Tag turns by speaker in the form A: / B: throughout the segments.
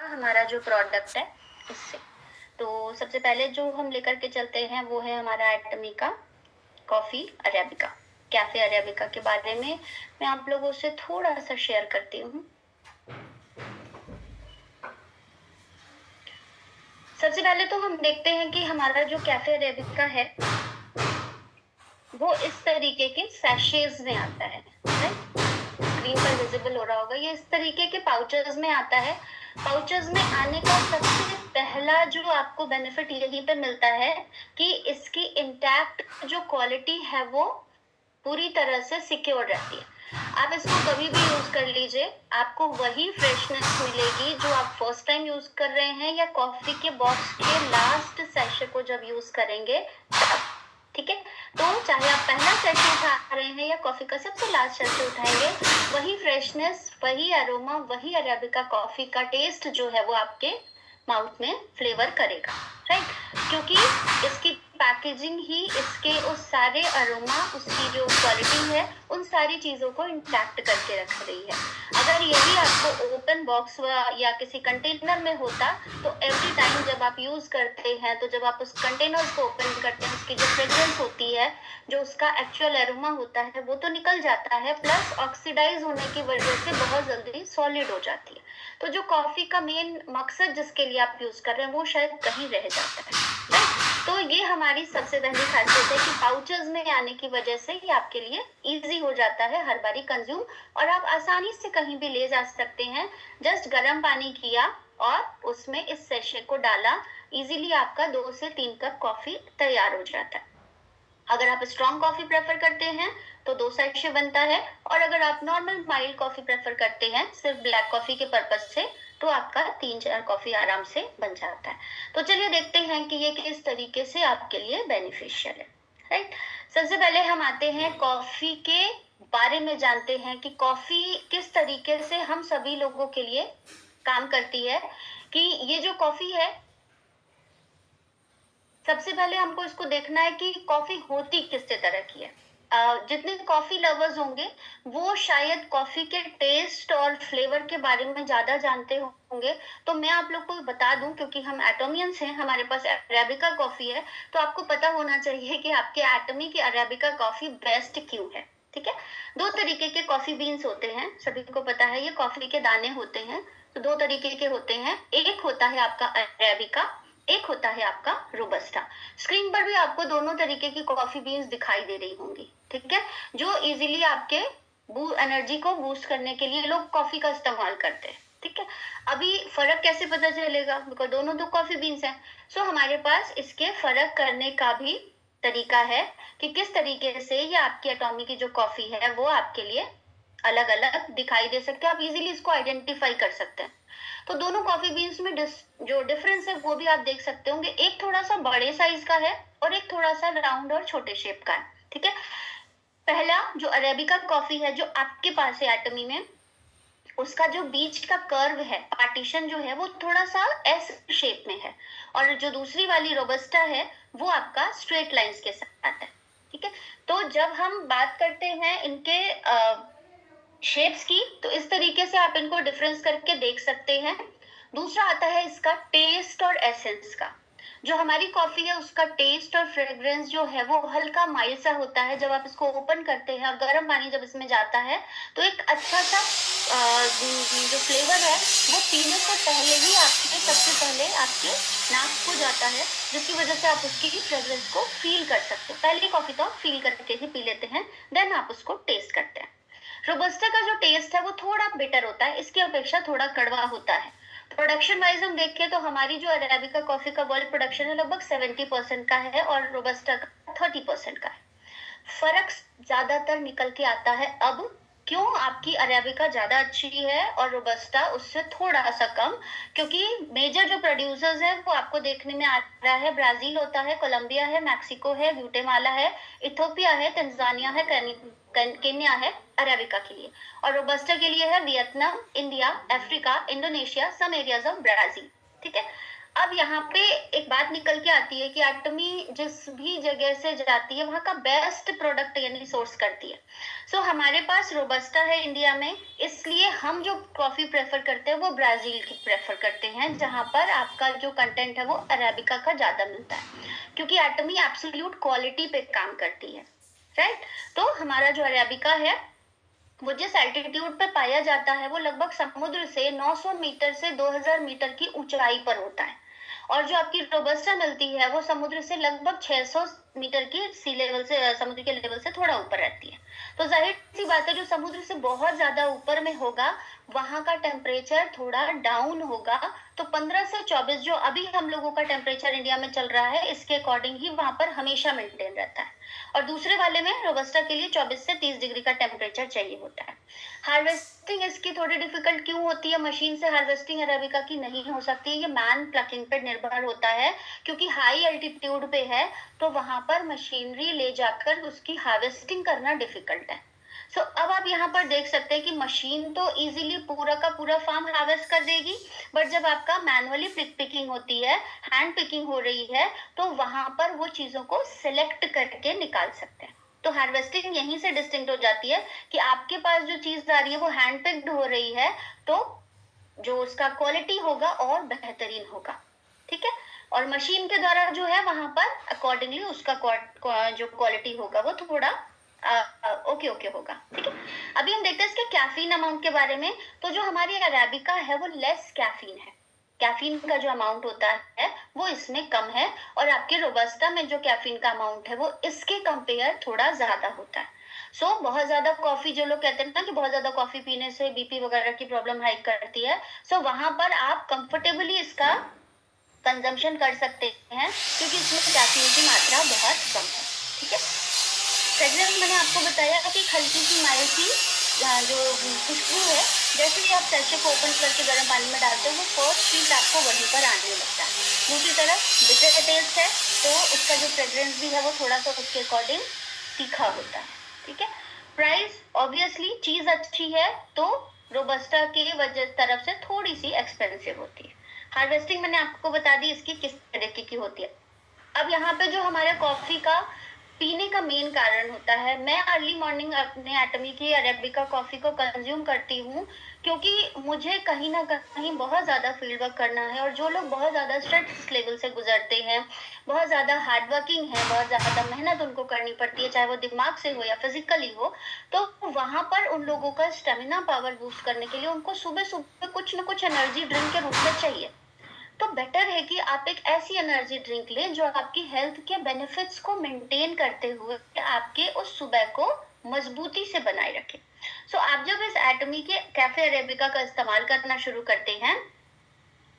A: हमारा जो प्रोडक्ट है इससे। तो सबसे पहले जो हम लेकर के चलते हैं वो है हमारा एटमिका कॉफी अरेबिका। कैफे अरेबिका के बारे में मैं आप लोगों से थोड़ा सा शेयर करती हूँ। सबसे पहले तो हम देखते हैं कि हमारा जो कैफे अरेबिका है वो इस तरीके के सैशेज में आता है, राइट? स्क्रीन पर विजिबल हो रहा होगा, ये इस तरीके के पाउचेस में आता है। पाउचेस में आने का सबसे पहला जो आपको बेनिफिट यहीं पे मिलता है कि इसकी इंटैक्ट जो क्वालिटी है वो पूरी तरह से सिक्योर रहती है। आप इसको कभी भी यूज कर लीजिए, आपको वही फ्रेशनेस मिलेगी जो आप फर्स्ट टाइम यूज कर रहे हैं या कॉफी के बॉक्स के लास्ट सेशन को जब यूज करेंगे तब, ठीक है? तो चाहे आप पहला सेशन उठा रहे हैं या कॉफी का सबसे लास्ट सेशन उठाएंगे, वही फ्रेशनेस, वही अरोमा, वही अरेबिका कॉफी का टेस्ट जो है वो आपके माउथ में फ्लेवर करेगा, राइट? क्योंकि इसकी पैकेजिंग ही इसके उस सारे अरोमा, उसकी जो क्वालिटी है, उन सारी चीजों को इंटैक्ट करके रख रही है। अगर यही आपको ओपन बॉक्स या किसी कंटेनर में होता तो एवरी टाइम जब आप यूज करते हैं, तो जब आप उस कंटेनर को ओपन करते हैं, उसकी जो फ्रेग्रेंस होती है, जो उसका एक्चुअल अरोमा होता है, वो तो निकल जाता है, प्लस ऑक्सीडाइज होने की वजह से बहुत जल्दी सॉलिड हो जाती है। तो जो कॉफी का मेन मकसद जिसके लिए आप यूज कर रहे हैं वो शायद कहीं रह जाता है, राइट? तो ये हमारी सबसे पहली खासियत है कि पाउचेस में आने की वजह से ये आपके लिए इजी हो जाता है हर बारी कंज्यूम, और आप आसानी से कहीं भी ले जा सकते हैं। जस्ट गर्म पानी किया और उसमें इस सेशे को डाला, इजीली आपका 2 से 3 कप कॉफी तैयार हो जाता है। अगर आप स्ट्रॉन्ग कॉफी प्रेफर करते हैं तो 2 सेशे बनता है, और अगर आप नॉर्मल माइल्ड कॉफी प्रेफर करते हैं सिर्फ ब्लैक कॉफी के पर्पज से, तो आपका 3-4 कॉफी आराम से बन जाता है। तो चलिए देखते हैं कि ये किस तरीके से आपके लिए बेनिफिशियल है, राइट? सबसे पहले हम आते हैं कॉफी के बारे में, जानते हैं कि कॉफी किस तरीके से हम सभी लोगों के लिए काम करती है। कि ये जो कॉफी है, सबसे पहले हमको इसको देखना है कि कॉफी होती किस तरह की है। जितने कॉफी लवर्स होंगे वो शायद कॉफी के टेस्ट और फ्लेवर के बारे में ज्यादा जानते होंगे। तो मैं आप लोग को बता दूं, क्योंकि हम एटोमियंस हैं, हमारे पास अरेबिका कॉफी है, तो आपको पता होना चाहिए कि आपके एटमी की अरेबिका कॉफी बेस्ट क्यों है, ठीक है? 2 तरीके के कॉफी बीन्स होते हैं, सभी को पता है, ये कॉफी के दाने होते हैं। तो 2 तरीके के होते हैं, एक होता है आपका अरेबिका, एक होता है आपका रोबस्टा। स्क्रीन पर भी आपको दोनों तरीके की कॉफी बीन्स दिखाई दे रही होंगी, ठीक है? जो इजीली आपके एनर्जी को बूस्ट करने के लिए लोग कॉफी का इस्तेमाल करते हैं, ठीक है? अभी फर्क कैसे पता चलेगा, बिकॉज दोनों तो कॉफी बीन्स हैं। सो हमारे पास इसके फर्क करने का भी तरीका है कि किस तरीके से ये आपकी एटॉमी की जो कॉफी है वो आपके लिए अलग अलग दिखाई दे सकते हैं, आप इजीली इसको आइडेंटिफाई कर सकते हैं। तो दोनों कॉफी बीन्स में जो डिफरेंस है वो भी आप देख सकते होंगे, एक थोड़ा सा बड़े साइज का है और एक थोड़ा सा राउंड और छोटे शेप का है, ठीक है? पहला जो अरेबिका कॉफी है जो आपके पास है एटमी में, उसका जो बीच का कर्व है, पार्टीशन जो है, वो थोड़ा सा एस शेप में है, और जो दूसरी वाली रोबस्टा है वो आपका स्ट्रेट लाइंस के साथ है, ठीक है? तो जब हम बात करते हैं इनके शेप्स की, तो इस तरीके से आप इनको डिफरेंस करके देख सकते हैं। दूसरा आता है इसका टेस्ट और एसेंस का। जो हमारी कॉफी है उसका टेस्ट और फ्रेग्रेंस जो है वो हल्का माइल्ड सा होता है। जब आप इसको ओपन करते हैं और गर्म पानी जब इसमें जाता है तो एक अच्छा सा जो फ्लेवर है वो पीने से पहले ही आपके सबसे पहले आपके नाक को जाता है, जिसकी वजह से आप उसकी फ्रेग्रेंस को फील कर सकते हैं। पहली कॉफी तो आप फील करके ही पी लेते हैं, देन आप उसको टेस्ट करते हैं। रोबस्टा का जो टेस्ट है वो थोड़ा बिटर होता है, इसकी अपेक्षा थोड़ा कड़वा होता है। प्रोडक्शन वाइज हम देखें तो हमारी जो अरेबिका कॉफी का वर्ल्ड प्रोडक्शन है लगभग 70% का है और रोबस्टा का 30% का है। फर्क ज्यादातर निकल के आता है अब, क्यों? आपकी अरेबिका ज्यादा अच्छी है और रोबस्टा उससे थोड़ा सा कम, क्योंकि मेजर जो प्रोड्यूसर्स हैं वो आपको देखने में आ रहा है, ब्राजील होता है, कोलंबिया है, मैक्सिको है, ग्वाटेमाला है, इथियोपिया है, तंजानिया है, केन्या है अरेबिका के लिए, और रोबस्टा के लिए है Vietnam, India, Africa, Indonesia, some areas of Brazil, ठीक है? अब यहाँ पे एक बात निकल के आती है कि एटमी जिस भी जगह से जाती है वहां का बेस्ट प्रोडक्ट यानी सोर्स करती है। सो हमारे पास रोबस्टा है इंडिया में, इसलिए हम जो कॉफी प्रेफर करते हैं वो ब्राजील की प्रेफर करते हैं, जहां पर आपका जो कंटेंट है वो अरेबिका का ज्यादा मिलता है, क्योंकि एटमी एब्सोल्यूट क्वालिटी पे काम करती है, राइट। तो हमारा जो अरेबिका है वो जिस एल्टीट्यूड पे पाया जाता है वो लगभग समुद्र से 900 मीटर से 2000 मीटर की ऊंचाई पर होता है, और जो आपकी रोबस्टा मिलती है वो समुद्र से लगभग 600 मीटर की सी लेवल से, समुद्र के लेवल से थोड़ा ऊपर रहती है। तो जाहिर सी बात है जो समुद्र से बहुत ज्यादा ऊपर में होगा वहां का टेम्परेचर थोड़ा डाउन होगा। तो 15 से 24 जो अभी हम लोगों का टेम्परेचर इंडिया में चल रहा है इसके अकॉर्डिंग ही वहां पर हमेशा मेंटेन रहता है, और दूसरे वाले में रोबस्टा के लिए 24 से 30 डिग्री का टेम्परेचर चाहिए होता है। हार्वेस्टिंग इसकी थोड़ी डिफिकल्ट क्यों होती है, मशीन से हार्वेस्टिंग अरेबिका की नहीं हो सकती, ये मैन प्लकिंग पर निर्भर होता है, क्योंकि हाई एल्टीट्यूड पे है तो वहां पर मशीनरी ले जाकर उसकी हार्वेस्टिंग करना डिफिकल्ट है। सो अब आप यहाँ पर देख सकते हैं कि मशीन तो इजीली पूरा का पूरा फार्म हार्वेस्ट कर देगी, बट जब आपका मैनुअली पिकिंग होती है, हैंड पिकिंग हो रही है, तो वहां पर वो चीजों को सिलेक्ट करके निकाल सकते हैं। तो हार्वेस्टिंग यहीं से डिस्टिंक्ट हो जाती है कि आपके पास जो चीज आ रही है वो हैंड पिक्ड हो रही है, तो जो उसका क्वालिटी होगा और बेहतरीन होगा, ठीक है। और मशीन के द्वारा जो है वहां पर अकॉर्डिंगली उसका जो क्वालिटी होगा वो थोड़ा ओके ओके होगा, ठीक है। अभी हम देखते हैं इसके कैफीन अमाउंट के बारे में। तो जो हमारी अरेबिका है वो लेस कैफीन है, कैफीन का जो अमाउंट होता है वो इसमें कम है, और आपके रोबस्टा में जो कैफीन का अमाउंट है वो इसके कंपेयर थोड़ा ज्यादा होता है। सो बहुत ज्यादा कॉफी, जो लोग कहते हैं ना कि बहुत ज्यादा कॉफी पीने से बीपी वगैरह की प्रॉब्लम हाइक करती है, सो वहां पर आप कंफर्टेबली इसका कंजम्पशन कर सकते हैं, क्योंकि इसमें कैफीन की मात्रा बहुत कम है, ठीक है। फ्रेग्रेंस मैंने आपको बताया कि हल्की सी माइल्ड सी जो खुशबू है, जैसे ही आप सैशे को ओपन करके गर्म पानी में डालते हो वो फर्स्ट फील आपको वहीं पर आने लगता है। दूसरी तरफ बिटर टेस्ट है तो उसका जो फ्रेग्रेंस भी है वो थोड़ा सा उसके अकॉर्डिंग तीखा होता है, ठीक है। प्राइस ऑब्वियसली चीज अच्छी है तो रोबस्टा की वजह तरफ से थोड़ी सी एक्सपेंसिव होती है। हार्वेस्टिंग मैंने आपको बता दी इसकी किस तरीके की होती है। अब यहाँ पे जो हमारे कॉफी का पीने का मेन कारण होता है, मैं अर्ली मॉर्निंग अपने एटमी की अरेबिका कॉफी को कंज्यूम करती हूँ, क्योंकि मुझे कहीं ना कहीं बहुत ज्यादा फील्ड वर्क करना है, और जो लोग बहुत ज्यादा स्ट्रेस लेवल से गुजरते हैं, बहुत ज्यादा हार्ड वर्किंग है, बहुत ज्यादा मेहनत उनको करनी पड़ती है, चाहे वो दिमाग से हो या फिजिकली हो, तो वहां पर उन लोगों का स्टेमिना पावर बूस्ट करने के लिए उनको सुबह सुबह कुछ ना कुछ एनर्जी ड्रिंक के रूप में चाहिए। तो बेटर है कि आप एक ऐसी एनर्जी ड्रिंक लें जो आपकी हेल्थ के बेनिफिट्स को मेंटेन करते हुए आपके उस सुबह को मजबूती से बनाए रखे। सो आप जब इस एटमी के कैफे अरेबिका का इस्तेमाल करना शुरू करते हैं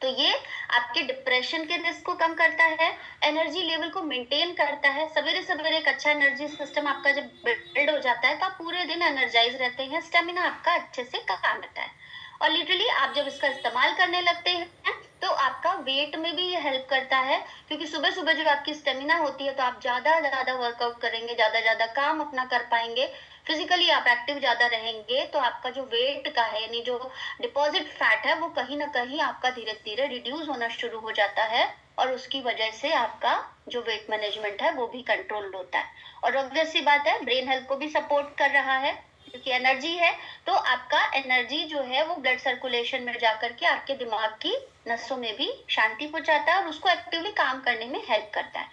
A: तो ये आपके डिप्रेशन के रिस्क को कम करता है, एनर्जी लेवल को मेंटेन करता है। सवेरे सवेरे एक अच्छा एनर्जी सिस्टम आपका जब बिल्ड हो जाता है तो आप पूरे दिन एनर्जाइज रहते हैं, स्टेमिना आपका अच्छे से काम रहता है। और लिटरली आप जब इसका इस्तेमाल करने लगते हैं तो आपका वेट में भी ये हेल्प करता है, क्योंकि सुबह सुबह जब आपकी स्टेमिना होती है तो आप ज्यादा ज्यादा वर्कआउट करेंगे, ज्यादा ज्यादा काम अपना कर पाएंगे, फिजिकली आप एक्टिव ज्यादा रहेंगे, तो आपका जो वेट का है यानी जो डिपॉजिट फैट है वो कहीं ना कहीं आपका धीरे धीरे रिड्यूस होना शुरू हो जाता है, और उसकी वजह से आपका जो वेट मैनेजमेंट है वो भी कंट्रोल होता है। और ऑब्वियस सी बात है ब्रेन हेल्थ को भी सपोर्ट कर रहा है, क्योंकि एनर्जी है तो आपका एनर्जी जो है वो ब्लड सर्कुलेशन में जाकर के आपके दिमाग की नसों में भी शांति पहुंचाता है और उसको एक्टिवली काम करने में हेल्प करता है,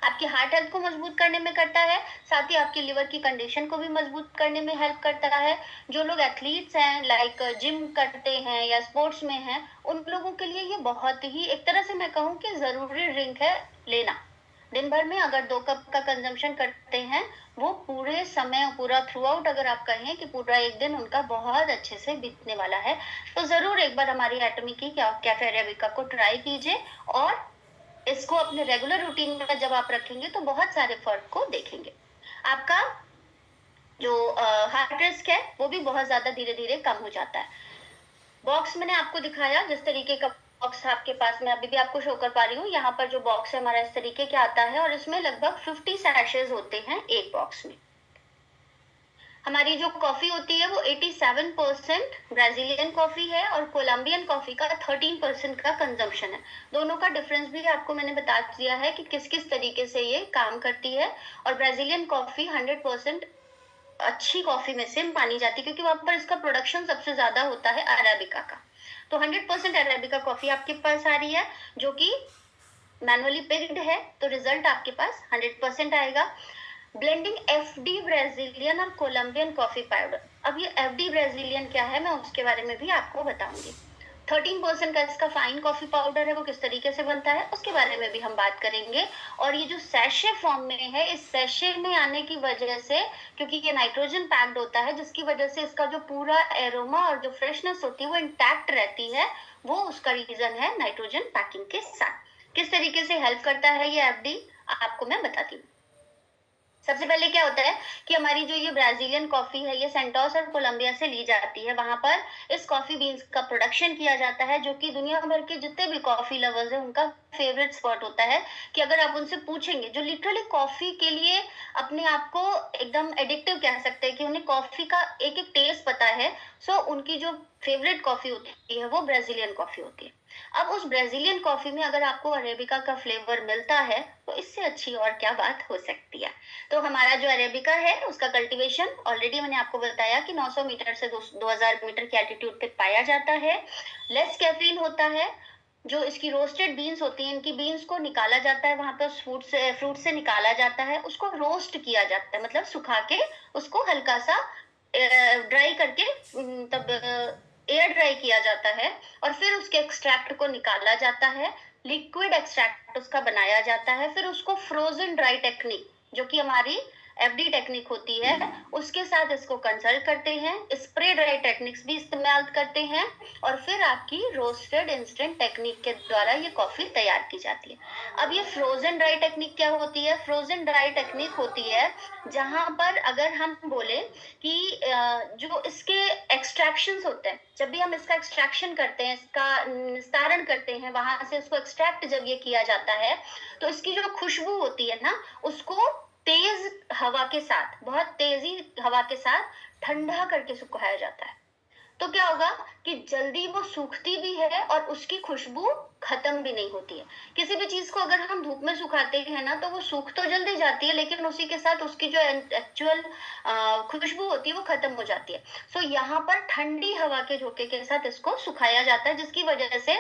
A: आपकी हार्ट हेल्थ को मजबूत करने में करता है, साथ ही आपकी लिवर की कंडीशन को भी मजबूत करने में हेल्प करता है। जो लोग एथलीट्स हैं, लाइक जिम करते हैं या स्पोर्ट्स में हैं, उन लोगों के लिए ये बहुत ही एक तरह से मैं कहूँ कि जरूरी ड्रिंक है लेना। दिन भर में अगर 2 कप का कंजम्पशन करते हैं वो पूरे समय पूरा थ्रू आउट, अगर आप कहें कि पूरा एक दिन उनका बहुत अच्छे से बीतने वाला है, तो जरूर एक बार हमारी एटमी की कैफे अरेबिका को ट्राई कीजिए, और इसको अपने रेगुलर रूटीन में जब आप रखेंगे तो बहुत सारे फर्क को देखेंगे। आपका जो हार्ट रिस्क है वो भी बहुत ज्यादा धीरे धीरे कम हो जाता है। बॉक्स मैंने आपको दिखाया जिस तरीके का बॉक्स आपके पास, मैं अभी भी आपको शो कर पा रही हूँ, यहाँ पर जो बॉक्स है हमारा इस तरीके का आता है, और इसमें लगभग 50 सैशेज होते हैं एक बॉक्स में। हमारी जो कॉफी होती है वो 87% ब्राजीलियन कॉफी है और कोलंबियन कॉफी का 13% का कंजम्पशन है। दोनों का डिफरेंस भी आपको मैंने बता दिया है कि किस किस तरीके से ये काम करती है। और ब्राजीलियन कॉफी 100% अच्छी कॉफी में से मानी जाती है, क्योंकि वहां पर इसका प्रोडक्शन सबसे ज्यादा होता है अरेबिका का। तो 100% अरेबिका कॉफी आपके पास आ रही है, जो कि मैनुअली पिक्ड है, तो रिजल्ट आपके पास 100% आएगा। ब्लेंडिंग एफडी ब्राजीलियन और कोलंबियन कॉफी पाउडर। अब ये एफडी ब्राजीलियन क्या है, मैं उसके बारे में भी आपको बताऊंगी। 13% का इसका फाइन कॉफी पाउडर है, वो किस तरीके से बनता है उसके बारे में भी हम बात करेंगे। और ये जो सैशे फॉर्म में है, इस सैशे में आने की वजह से, क्योंकि ये नाइट्रोजन पैक्ड होता है, जिसकी वजह से इसका जो पूरा एरोमा और जो फ्रेशनेस होती है वो इंटैक्ट रहती है, वो उसका रीजन है नाइट्रोजन पैकिंग के साथ। किस तरीके से हेल्प करता है ये एफडी, आपको मैं बताती हूँ। सबसे पहले क्या होता है कि हमारी जो ये ब्राजीलियन कॉफी है, ये सेंटोस और कोलंबिया से ली जाती है। वहां पर इस कॉफी बीन्स का प्रोडक्शन किया जाता है, जो कि दुनिया भर के जितने भी कॉफी लवर्स हैं उनका फेवरेट स्पॉट होता है। कि अगर आप उनसे पूछेंगे, जो लिटरली कॉफी के लिए अपने आप को एकदम एडिक्टिव कह सकते हैं, कि उन्हें कॉफी का एक एक टेस्ट पता है, सो उनकी जो फेवरेट कॉफी होती है वो ब्राजीलियन कॉफी होती है। अब उस ब्राजीलियन कॉफी में अगर आपको अरेबिका का फ्लेवर मिलता है, तो इससे अच्छी और क्या बात हो सकती है। तो हमारा जो अरेबिका है उसका कल्टीवेशन ऑलरेडी मैंने आपको बताया कि 900 मीटर से 2000 मीटर की एल्टीट्यूड पे पाया जाता है। लेस कैफीन होता है। जो इसकी रोस्टेड बीन्स होती हैं, इनकी बीन्स को निकाला जाता है, वहां पर फ्रूट से निकाला जाता है, उसको रोस्ट किया जाता है, मतलब सुखा के उसको हल्का सा ड्राई करके, तब एयर ड्राई किया जाता है, और फिर उसके एक्सट्रैक्ट को निकाला जाता है, लिक्विड एक्सट्रैक्ट उसका बनाया जाता है, फिर उसको फ्रोजन ड्राई टेक्निक, जो कि हमारी एफडी टेक्निक होती है, उसके साथ इसको कंसल्ट करते हैं, स्प्रे ड्राई टेक्निक्स भी इस्तेमाल करते हैं, और फिर आपकी रोस्टेड इंस्टेंट टेक्निक के द्वारा ये कॉफी तैयार की जाती है। अब ये फ्रोजन ड्राई टेक्निक क्या होती है? फ्रोजन ड्राई टेक्निक होती है जहां पर अगर हम बोले कि जो इसके एक्सट्रैक्शंस होते हैं, जब भी हम इसका एक्सट्रैक्शन करते हैं, इसका निस्तारण करते हैं, वहां से उसको एक्सट्रैक्ट जब ये किया जाता है, तो इसकी जो खुशबू होती है ना, उसको तेज हवा के साथ, बहुत तेजी हवा के साथ ठंडा करके सुखाया जाता है। तो क्या होगा कि जल्दी वो सूखती भी है और उसकी खुशबू खत्म भी नहीं होती है। किसी भी चीज को अगर हम धूप में सुखाते हैं ना, तो वो सूख तो जल्दी जाती है, लेकिन उसी के साथ उसकी जो एक्चुअल खुशबू होती है वो खत्म हो जाती है। सो यहाँ पर ठंडी हवा के झोंके के साथ इसको सुखाया जाता है, जिसकी वजह से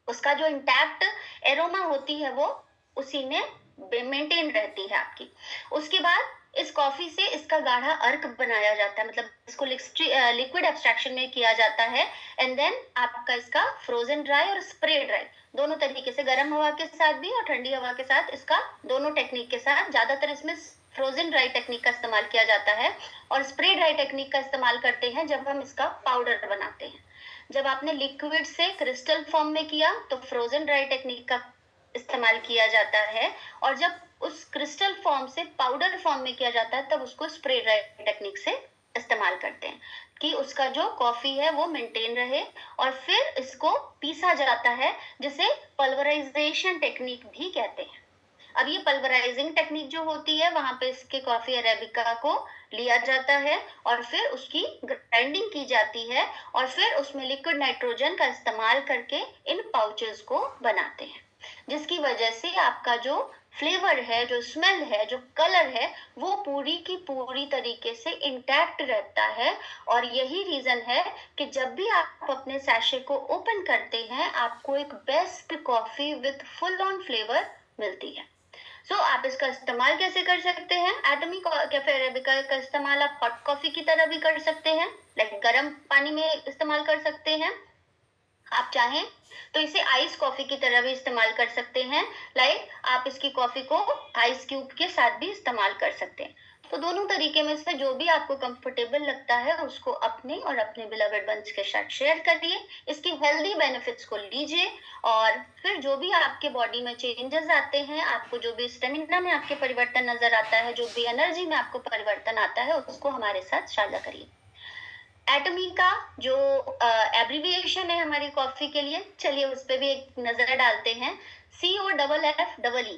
A: उसका जो इंटैक्ट एरोमा होती है वो उसी में मेंटेन रहती है आपकी। उसके बाद इस कॉफी से इसका गाढ़ा अर्क बनाया जाता है, मतलब इसको लिक्विड एक्सट्रैक्शन में किया जाता है, एंड देन आपका इसका फ्रोजन ड्राई और स्प्रे ड्राई दोनों तरीके से, गर्म हवा के साथ भी और ठंडी हवा के साथ, इसका दोनों टेक्निक के साथ, ज्यादातर इसमें फ्रोजन ड्राई टेक्निक का इस्तेमाल किया जाता है, और स्प्रे ड्राई टेक्निक का इस्तेमाल करते हैं जब हम इसका पाउडर बनाते हैं। जब आपने लिक्विड से क्रिस्टल फॉर्म में किया तो फ्रोजन ड्राई टेक्निक का इस्तेमाल किया जाता है, और जब उस क्रिस्टल फॉर्म से पाउडर फॉर्म में किया जाता है तब उसको स्प्रे ड्राई टेक्निक से इस्तेमाल करते हैं, कि उसका जो कॉफी है वो मेंटेन रहे। और फिर इसको पीसा जाता है, जिसे पल्वराइजेशन टेक्निक भी कहते हैं। अब ये पल्वराइजिंग टेक्निक जो होती है, वहां पे इसके कॉफी अरेबिका को लिया जाता है और फिर उसकी ग्राइंडिंग की जाती है, और फिर उसमें लिक्विड नाइट्रोजन का इस्तेमाल करके इन पाउचेस को बनाते हैं, जिसकी वजह से आपका जो फ्लेवर है, जो स्मेल है, जो कलर है, वो पूरी की पूरी तरीके से इंटैक्ट रहता है। और यही रीजन है कि जब भी आप अपने सैशे को ओपन करते हैं, आपको एक best coffee with full on flavour मिलती है। आप इसका इस्तेमाल कैसे कर सकते हैं? एटॉमिक कैफे अरेबिका का इस्तेमाल आप हॉट कॉफी की तरह भी कर सकते हैं, लाइक गर्म पानी में इस्तेमाल कर सकते हैं। आप चाहें तो इसे आइस कॉफी की तरह भी इस्तेमाल कर सकते हैं, लाइक आप इसकी कॉफी को आइस क्यूब के साथ भी इस्तेमाल कर सकते हैं। तो दोनों तरीके में से जो भी आपको कंफर्टेबल लगता है उसको अपने और अपने बिलवेड वंस के साथ शेयर करिए, इसकी हेल्दी बेनिफिट्स को लीजिए, और फिर जो भी आपके बॉडी में चेंजेस आते हैं, आपको जो भी स्टेमिना में आपके परिवर्तन नजर आता है, जो भी एनर्जी में आपको परिवर्तन आता है, उसको हमारे साथ साझा करिए। एटमी का जो एब्रीविएशन है हमारी कॉफी के लिए, चलिए उस पर भी एक नजर डालते हैं। COFFEE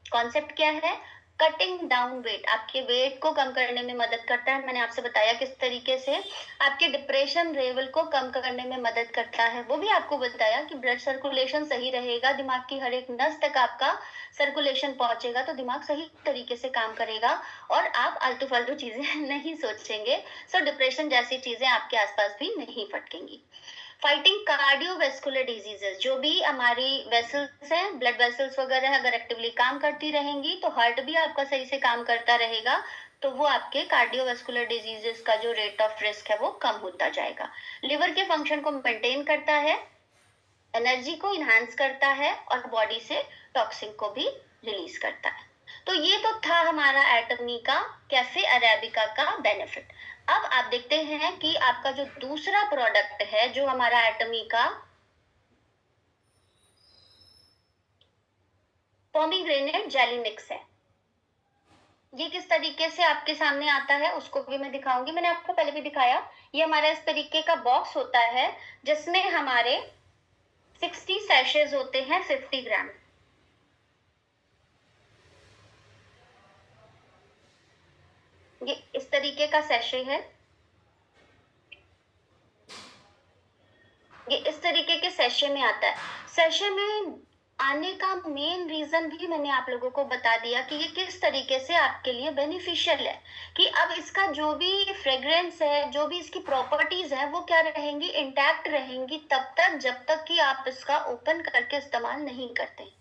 A: कॉन्सेप्ट क्या है? कटिंग डाउन वेट, आपके वेट को कम करने में मदद करता है। मैंने आपसे बताया किस तरीके से आपके डिप्रेशन लेवल को कम करने में मदद करता है, वो भी आपको बताया कि ब्लड सर्कुलेशन सही रहेगा, दिमाग की हर एक नस तक आपका सर्कुलेशन पहुंचेगा तो दिमाग सही तरीके से काम करेगा और आप आलतू फालतू चीजें नहीं सोचेंगे। सो डिप्रेशन जैसी चीजें आपके आसपास भी नहीं फटकेंगी। फाइटिंग कार्डियोवेस्कुलर डिजीजेस, जो भी हमारी वेसल्स हैं, ब्लड वेसल्स वगैरह अगर एक्टिवली काम करती रहेंगी तो हार्ट भी आपका सही से काम करता रहेगा, तो वो आपके कार्डियोवेस्कुलर डिजीजेस का जो रेट ऑफ रिस्क है वो कम होता जाएगा। लिवर के फंक्शन को मेंटेन करता है, एनर्जी को इनहांस करता है और बॉडी से टॉक्सिन को भी रिलीज करता है। तो ये तो था हमारा एटमी का कैफे अरेबिका का बेनिफिट। अब आप देखते हैं कि आपका जो दूसरा प्रोडक्ट है जो हमारा एटमी का पोमीग्रेनेट जेली मिक्स है, ये किस तरीके से आपके सामने आता है उसको भी मैं दिखाऊंगी। मैंने आपको पहले भी दिखाया, ये हमारा इस तरीके का बॉक्स होता है जिसमें हमारे 60 सैशेज होते हैं 50 ग्राम। ये इस तरीके का सैशे है, ये इस तरीके के सैशे में आता है। सैशे में आने का मेन रीजन भी मैंने आप लोगों को बता दिया कि ये किस तरीके से आपके लिए बेनिफिशियल है, कि अब इसका जो भी फ्रेग्रेंस है, जो भी इसकी प्रॉपर्टीज है वो क्या रहेंगी, इंटैक्ट रहेंगी तब तक जब तक कि आप इसका ओपन करके इस्तेमाल नहीं करते।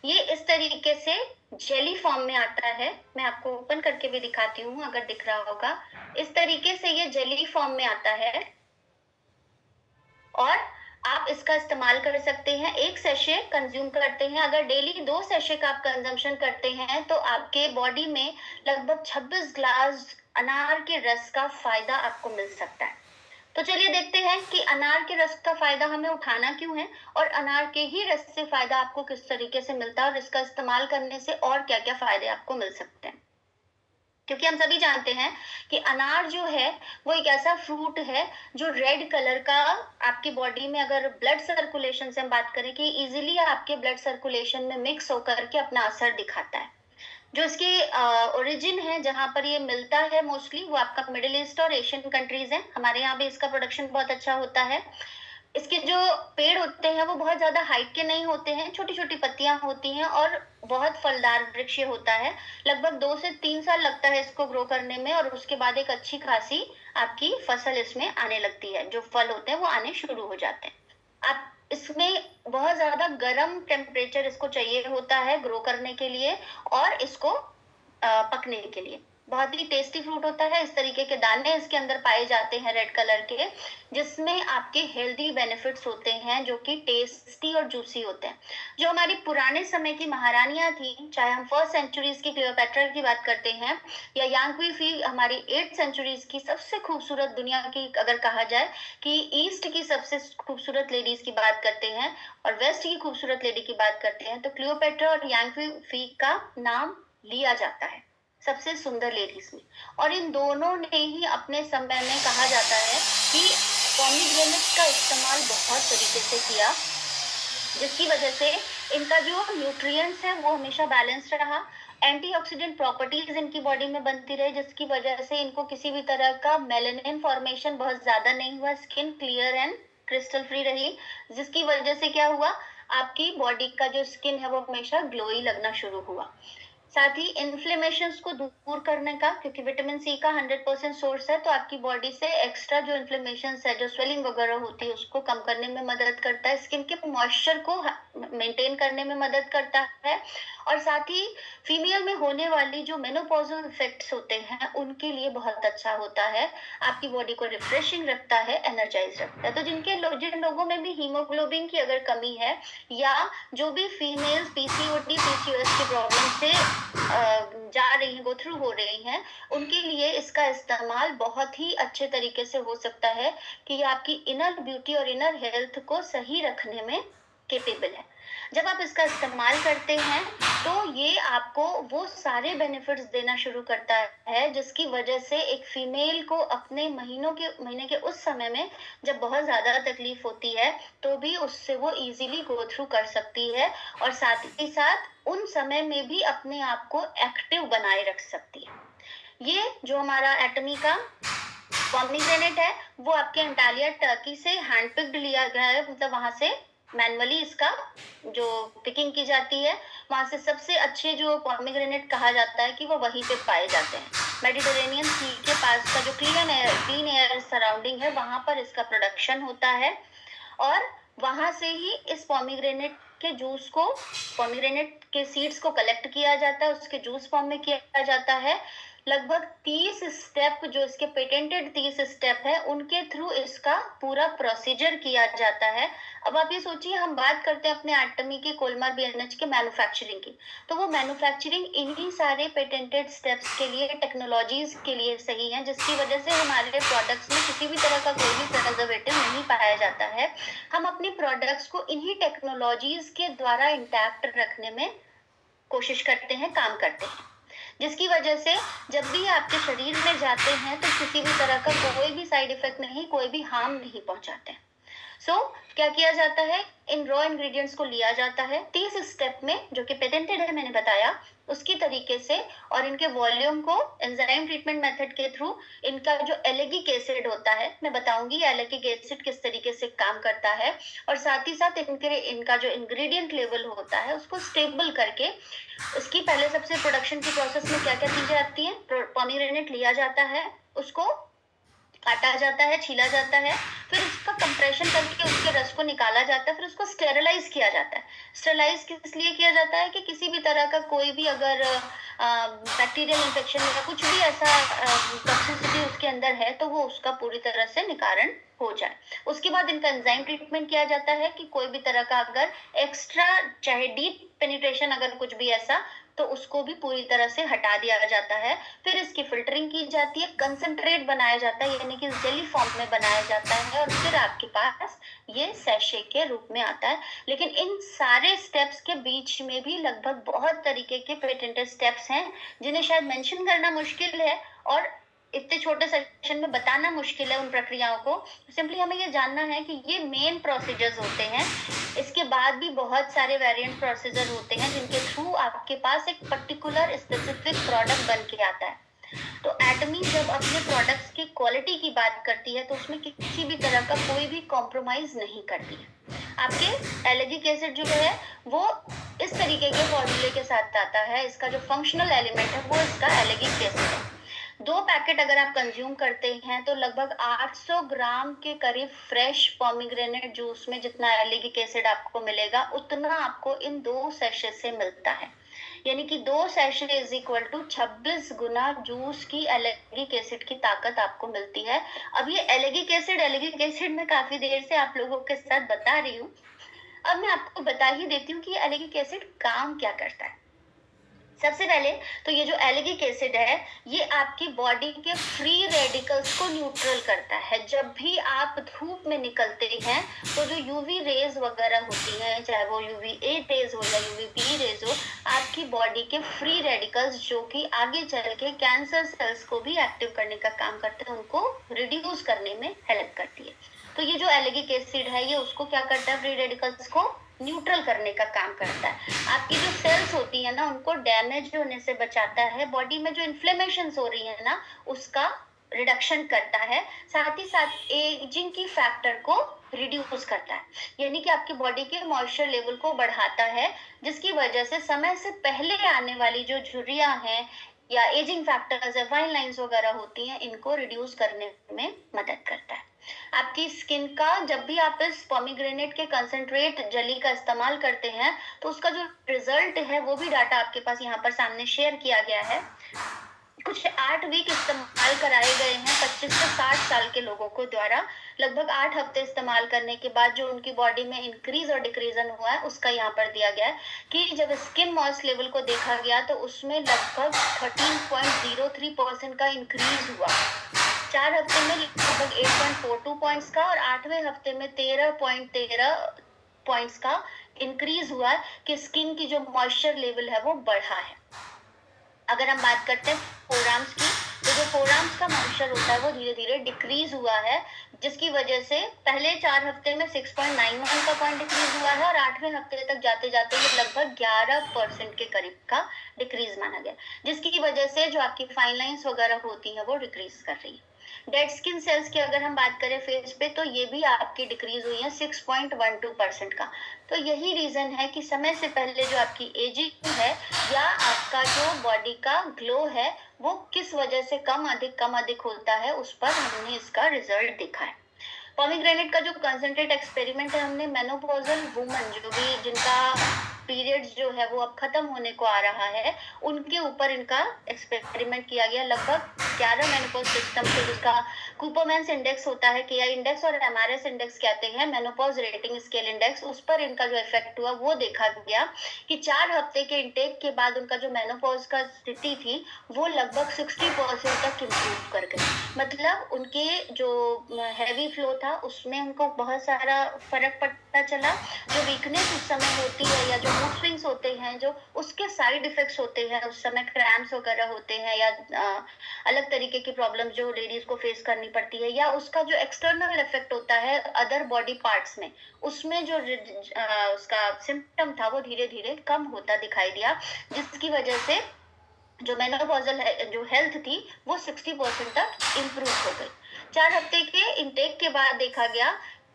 A: ये इस तरीके से जेली फॉर्म में आता है, मैं आपको ओपन करके भी दिखाती हूँ अगर दिख रहा होगा। इस तरीके से ये जेली फॉर्म में आता है और आप इसका इस्तेमाल कर सकते हैं। एक सेशे कंज्यूम करते हैं, अगर डेली 2 सेशे का आप कंजम्पशन करते हैं तो आपके बॉडी में लगभग 26 ग्लास अनार के रस का फायदा आपको मिल सकता है। तो चलिए देखते हैं कि अनार के रस का फायदा हमें उठाना क्यों है और अनार के ही रस से फायदा आपको किस तरीके से मिलता है और इसका इस्तेमाल करने से और क्या क्या फायदे आपको मिल सकते हैं। क्योंकि हम सभी जानते हैं कि अनार जो है वो एक ऐसा फ्रूट है जो रेड कलर का आपकी बॉडी में, अगर ब्लड सर्कुलेशन से हम बात करें, कि इजीली आपके ब्लड सर्कुलेशन में मिक्स होकर के अपना असर दिखाता है। जो इसकी ओरिजिन है, जहां पर ये मिलता है मोस्टली, वो आपका मिडिल ईस्ट और एशियन कंट्रीज है। हमारे यहाँ भी इसका प्रोडक्शन बहुत अच्छा होता है। इसके जो पेड़ होते हैं वो बहुत ज्यादा हाइट के नहीं होते हैं, छोटी छोटी पत्तियां होती हैं और बहुत फलदार वृक्ष होता है। लगभग 2 से 3 साल लगता है इसको ग्रो करने में और उसके बाद एक अच्छी खासी आपकी फसल इसमें आने लगती है, जो फल होते हैं वो आने शुरू हो जाते हैं। आप इसमें बहुत ज्यादा गर्म टेम्परेचर इसको चाहिए होता है ग्रो करने के लिए और इसको पकने के लिए। बहुत ही टेस्टी फ्रूट होता है। इस तरीके के दाने इसके अंदर पाए जाते हैं रेड कलर के, जिसमें आपके हेल्दी बेनिफिट्स होते हैं जो कि टेस्टी और जूसी होते हैं। जो हमारी पुराने समय की महारानियां थी, चाहे हम 1st सेंचुरीज की क्लियोपेट्रा की बात करते हैं या यांग क्वी हमारी 8th सेंचुरीज की सबसे खूबसूरत, दुनिया की अगर कहा जाए कि ईस्ट की सबसे खूबसूरत लेडीज की बात करते हैं और वेस्ट की खूबसूरत लेडी की बात करते हैं, तो क्लियोपेट्रा और यांग क्वी का नाम लिया जाता है सबसे सुंदर लेडीज में। और इन दोनों ने ही अपने समय में, कहा जाता है कि पोमीग्रेनेट का इस्तेमाल बहुत तरीके से किया, जिसकी वजह से इनका जो न्यूट्रिएंट्स है वो हमेशा बैलेंस्ड रहा, एंटीऑक्सीडेंट प्रॉपर्टीज इनकी बॉडी में बनती रही, जिसकी वजह से इनको किसी भी तरह का मेलानिन फॉर्मेशन बहुत ज्यादा नहीं हुआ, skin clear and crystal free रही, जिसकी वजह से क्या हुआ, आपकी बॉडी का जो स्किन है वो हमेशा ग्लोई लगना शुरू हुआ। साथ ही इन्फ्लेमेशन को दूर करने का, क्योंकि विटामिन सी का 100% सोर्स है, तो आपकी बॉडी से एक्स्ट्रा जो इन्फ्लेमेशन है, जो स्वेलिंग वगैरह होती है, उसको कम करने में मदद करता है, स्किन के मॉइस्चर को मेंटेन करने में मदद करता है और साथ ही फीमेल में होने वाली जो मेनोपॉजल इफेक्ट्स होते हैं उनके लिए बहुत अच्छा होता है, आपकी बॉडी को रिफ्रेशिंग रखता है, एनर्जाइज रखता है। तो जिन लोगों में भी हीमोग्लोबिन की अगर कमी है या जो भी फीमेल पीसीओडी पीसीओएस की प्रॉब्लम से जा रही हैं, गो थ्रू हो रही हैं, उनके लिए इसका इस्तेमाल बहुत ही अच्छे तरीके से हो सकता है कि ये आपकी इनर ब्यूटी और इनर हेल्थ को सही रखने में केपेबल है। जब आप इसका इस्तेमाल करते हैं तो ये आपको वो सारे बेनिफिट्स देना शुरू करता है जिसकी वजह से एक फीमेल को अपने महीने के उस समय में जब बहुत ज्यादा तकलीफ होती है तो भी उससे वो इजीली गो थ्रू कर सकती है, और साथ ही साथ उन समय में भी अपने आप को एक्टिव बनाए रख सकती है। ये जो हमारा एटमी का पोमीग्रेनेट है वो आपके अंटालिया टर्की से हैंड पिक्ड लिया गया है, मतलब वहां से मैनुअली इसका जो पिकिंग की जाती है, वहां से सबसे अच्छे जो पोमीग्रेनेट कहा जाता है कि वो वहीं पे पाए जाते हैं। मेडिटेरेनियन सी के पास का जो क्लीन एयर सराउंडिंग है वहां पर इसका प्रोडक्शन होता है, और वहां से ही इस पोमीग्रेनेट के जूस को, पोमीग्रेनेट के सीड्स को कलेक्ट किया जाता है, उसके जूस फॉर्म में किया जाता है। लगभग 30 स्टेप जो इसके पेटेंटेड 30 स्टेप है उनके थ्रू इसका पूरा प्रोसीजर किया जाता है। अब आप ये सोचिए, हम बात करते हैं अपने एटमी के कोलमार बीएनएच के मैन्युफैक्चरिंग की, तो वो मैन्युफैक्चरिंग इन्हीं सारे पेटेंटेड स्टेप्स के लिए, टेक्नोलॉजीज के लिए सही है, जिसकी वजह से हमारे प्रोडक्ट्स में किसी भी तरह का कोई भी प्रिजर्वेटिव नहीं पाया जाता है। हम अपने प्रोडक्ट्स को इन्हीं टेक्नोलॉजीज के द्वारा इंटैक्ट रखने में कोशिश करते हैं, काम करते हैं, जिसकी वजह से जब भी आपके शरीर में जाते हैं तो किसी भी तरह का कोई भी साइड इफेक्ट नहीं, कोई भी हार्म नहीं पहुंचाते हैं। क्या किया जाता है, इन रॉ इंग्रेडिएंट्स को लिया जाता है 30 स्टेप में जो कि पेटेंटेड है, मैंने बताया उसकी तरीके से, और इनके वॉल्यूम को एंजाइम ट्रीटमेंट मेथड के थ्रू इनका जो एलेगिक एसिड होता है, मैं बताऊंगी एलेगिक एसिड किस तरीके से काम करता है, और साथ ही साथ इनका जो इंग्रेडिएंट लेवल होता है उसको स्टेबल करके उसकी पहले सबसे प्रोडक्शन की प्रोसेस में क्या क्या चीजें आती है, पोमीग्रेनेट लिया जाता है, उसको काटा जाता है, छीला जाता है, फिर उसका कंप्रेशन करके उसके रस को निकाला जाता है, फिर उसको स्टेरलाइज किया जाता है। स्टेरलाइज किस लिए किया जाता है कि किसी भी तरह का कोई भी अगर बैक्टीरियल इन्फेक्शन या कुछ भी ऐसा टॉक्सिसिटी उसके अंदर है तो वो उसका पूरी तरह से निवारण हो जाए। उसके बाद इनका एंजाइम ट्रीटमेंट किया जाता है कि कोई भी तरह का अगर एक्स्ट्रा, चाहे डीप पेनिट्रेशन अगर कुछ भी ऐसा, तो उसको भी पूरी तरह से हटा दिया जाता है। फिर इसकी फिल्टरिंग की जाती है, कंसंट्रेट बनाया जाता है, यानी कि जेली फॉर्म में बनाया जाता है, और फिर आपके पास ये सैशे के रूप में आता है। लेकिन इन सारे स्टेप्स के बीच में भी लगभग बहुत तरीके के पेटेंटेड स्टेप्स हैं जिन्हें शायद मेंशन करना मुश्किल है और इतने छोटे सेशन में बताना मुश्किल है उन प्रक्रियाओं को। सिंपली हमें ये जानना है कि ये मेन प्रोसीजर्स होते हैं। इसके बाद भी बहुत सारे वेरिएंट प्रोसीजर होते हैं जिनके थ्रू आपके पास एक पर्टिकुलर स्पेसिफिक प्रोडक्ट बन के आता है। तो एटमी जब अपने प्रोडक्ट्स की क्वालिटी की बात करती है तो उसमें किसी भी तरह का कोई भी कॉम्प्रोमाइज नहीं करती है। आपके एलेगिक एसिड जो है वो इस तरीके के फॉर्मूले के साथ आता है, इसका जो फंक्शनल एलिमेंट है वो इसका एलेगिक एसिड है। 2 पैकेट अगर आप कंज्यूम करते हैं तो लगभग 800 ग्राम के करीब फ्रेश पोमीग्रेनेट जूस में जितना एलेगिक एसिड आपको मिलेगा उतना आपको इन 2 सैशे से मिलता है, यानी कि 2 सैशे इज इक्वल टू 26 गुना जूस की एलेगिक एसिड की ताकत आपको मिलती है। अब ये एलेगिक एसिड मैं काफी देर से आप लोगों के साथ बता रही हूँ, अब मैं आपको बता ही देती हूँ कि एलेगिक एसिड काम क्या करता है। सबसे पहले तो ये जो एलेगिक एसिड है ये आपकी बॉडी के फ्री रेडिकल्स को न्यूट्रल करता है। जब भी आप धूप में निकलते हैं तो जो यूवी रेज वगैरह होती हैं, चाहे वो यूवी-ए रेज हो या यूवी-बी रेज हो, आपकी बॉडी के फ्री रेडिकल्स जो कि आगे चल के कैंसर सेल्स को भी एक्टिव करने का काम करते हैं, उनको रिड्यूस करने में हेल्प करती है। तो ये जो एलेगिक एसिड है ये उसको क्या करता है, फ्री रेडिकल्स को न्यूट्रल करने का काम करता है। आपकी जो सेल्स होती है ना उनको डैमेज होने से बचाता है, बॉडी में जो इन्फ्लेमेशन हो रही है ना उसका रिडक्शन करता है, साथ ही साथ एजिंग की फैक्टर को रिड्यूस करता है, यानी कि आपकी बॉडी के मॉइस्चर लेवल को बढ़ाता है, जिसकी वजह से समय से पहले आने वाली जो झुर्रियां हैं या एजिंग फैक्टर्स है, फाइन लाइंस वगैरह होती हैं, इनको रिड्यूस करने में मदद करता है। आपकी स्किन का, जब भी आप इस पोमीग्रेनेट के कंसंट्रेट जेली का इस्तेमाल करते हैं तो उसका जो रिजल्ट है वो भी डाटा आपके पास यहाँ पर सामने शेयर किया गया है। कुछ 8 वीक इस्तेमाल कराए गए हैं 25 से 60 साल के लोगों को द्वारा। लगभग 8 हफ्ते इस्तेमाल करने के बाद जो उनकी बॉडी में इंक्रीज और डिक्रीजन हुआ है उसका यहाँ पर दिया गया है कि जब स्किन मॉइस्ट लेवल को देखा गया तो उसमें लगभग 13.03% का इंक्रीज हुआ। 4 हफ्ते में लगभग 8.42 पॉइंट्स का और 8वें हफ्ते में 13.13 पॉइंट्स का इंक्रीज हुआ है कि स्किन की जो मॉइस्चर लेवल है वो बढ़ा है। अगर हम बात करते हैं फोरआर्म्स की, तो जो फोरआर्म्स का मॉइस्चर होता है वो धीरे धीरे डिक्रीज हुआ है, जिसकी वजह से पहले 4 हफ्ते में 6.91 का पॉइंट डिक्रीज हुआ है और 8वें हफ्ते तक जाते जाते ये लगभग 11% के करीब का डिक्रीज माना गया, जिसकी वजह से जो आपकी फाइन लाइंस वगैरह होती है वो डिक्रीज कर रही है। डेड स्किन सेल्स की अगर हम बात करें फेस पे, तो ये भी आपकी डिक्रीज हुई है 6.12% का। तो यही रीजन है कि समय से पहले जो आपकी एजिंग है या आपका जो बॉडी का ग्लो है वो किस वजह से कम अधिक होता है, उस पर हमने इसका रिजल्ट देखा है। पोमीग्रेनेट का जो कंसंट्रेट एक्सपेरिमेंट है, हमने मेनोपॉजल वुमन जो भी जिनका पीरियड्स जो है वो अब खत्म होने को आ रहा है, उनके ऊपर इनका एक्सपेरिमेंट किया गया। लगभग 11 मेनोपॉज सिस्टम से, जिसका कूपरमैन्स इंडेक्स होता है, केआई इंडेक्स और एमआरएस इंडेक्स कहते हैं, मेनोपॉज रेटिंग स्केल इंडेक्स, उस पर इनका जो इफेक्ट हुआ वो देखा गया कि 4 हफ्ते के इंटेक के बाद उनका जो मेनोपॉज का स्थिति थी वो लगभग 60% तक इम्प्रूव कर गई। मतलब उनके जो हैवी फ्लो था उसमें उनको बहुत सारा फर्क पड़ता चला। जो वीकनेस उस समय होती है या जो मूड स्विंग्स होते हैं, जो उसके साइड इफेक्ट्स होते हैं, उस समय क्रैम्प्स वगैरह होते हैं या अलग तरीके की प्रॉब्लम जो लेडीज को फेस करनी पड़ती है, या उसका जो एक्सटर्नल इफेक्ट होता है अदर बॉडी पार्ट्स में, उसमें जो उसका सिम्टम था वो धीरे धीरे कम होता दिखाई दिया, जिसकी वजह से जो मेनोपॉजल जो हेल्थ थी वो 60% तक इम्प्रूव हो गई। 4 हफ्ते के इंटेक के बाद देखा गया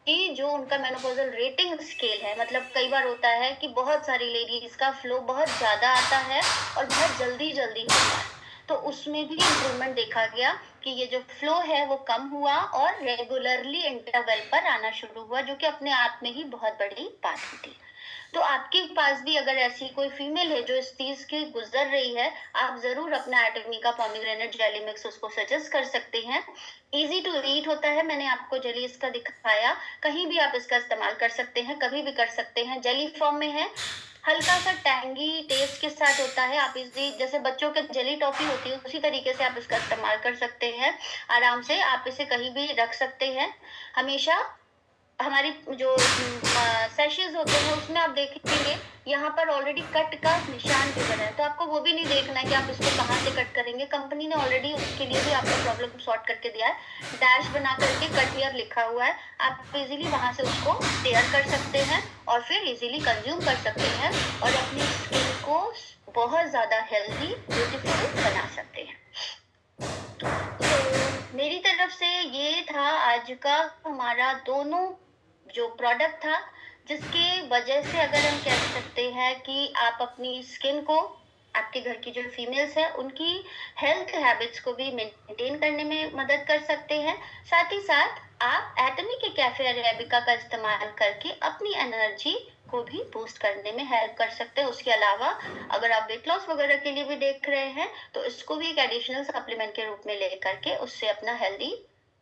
A: कि जो उनका मेनोपॉजल रेटिंग स्केल है, मतलब कई बार होता है कि बहुत सारी लेडीज का फ्लो बहुत ज्यादा आता है और बहुत जल्दी जल्दी होता है, तो उसमें भी इम्प्रूवमेंट देखा गया कि ये जो फ्लो है वो कम हुआ और रेगुलरली इंटरवल पर आना शुरू हुआ, जो कि अपने आप में ही बहुत बड़ी बात होती है। तो आपके पास भी अगर ऐसी कोई फीमेल है जो इस चीज की गुजर रही है, आप जरूर अपना एटमी का पोमीग्रेनेट जेली मिक्स उसको सजेस्ट कर सकते हैं। इजी टू ईट होता है, मैंने आपको जेली इसका दिखाया, कहीं भी आप इसका इस्तेमाल कर सकते हैं, कभी भी कर सकते हैं। जेली फॉर्म में है, हल्का सा टैंगी टेस्ट के साथ होता है। आप इसी जैसे बच्चों के जेली टॉफी होती है उसी तरीके से आप इसका इस्तेमाल कर सकते हैं आराम से। आप इसे कहीं भी रख सकते हैं। हमेशा हमारी जो सेशेस होते हैं उसमें आप देखेंगे यहाँ पर ऑलरेडी कट का निशान भी बना है, तो आपको वो भी नहीं देखना है कि आप इसको कहाँ से कट करेंगे। कंपनी ने ऑलरेडी उसके लिए भी आपका प्रॉब्लम सॉर्ट करके दिया है, डैश बना करके कट हियर लिखा हुआ है, आप इजीली वहां से उसको टेयर कर सकते हैं और फिर इजीली कंज्यूम कर सकते हैं और अपनी स्किन को बहुत ज्यादा हेल्दी ब्यूटीफुल बना सकते हैं। तो मेरी तरफ से ये था आज का हमारा दोनों जो प्रोडक्ट था, जिसके वजह से अगर हम कह सकते हैं कि आप अपनी स्किन को, आपके घर की जो फीमेल्स हैं उनकी हेल्थ हैबिट्स को भी मेंटेन करने में मदद कर सकते हैं। साथ ही साथ आप एटमी के कैफे अरेबिका का इस्तेमाल करके अपनी एनर्जी को भी बूस्ट करने में हेल्प कर सकते हैं। उसके अलावा अगर आप वेट लॉस वगैरह के लिए भी देख रहे हैं तो इसको भी एक एडिशनल सप्लीमेंट के रूप में लेकर के उससे अपना हेल्दी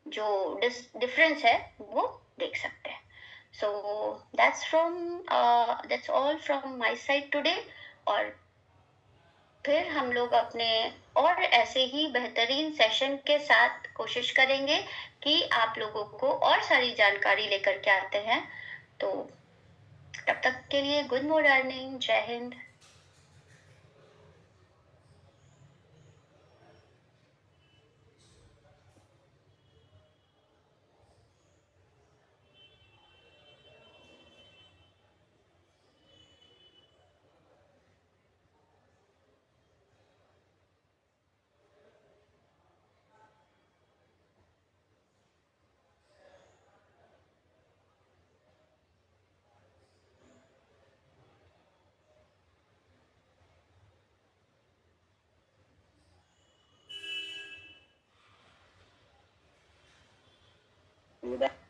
A: जो डिफरेंस है वो देख सकते हैं। So that's all from my side today। और फिर हम लोग अपने और ऐसे ही बेहतरीन सेशन के साथ कोशिश करेंगे कि आप लोगों को और सारी जानकारी लेकर के आते हैं। तो तब तक के लिए गुड मॉर्निंग, जय हिंद।
B: Udah.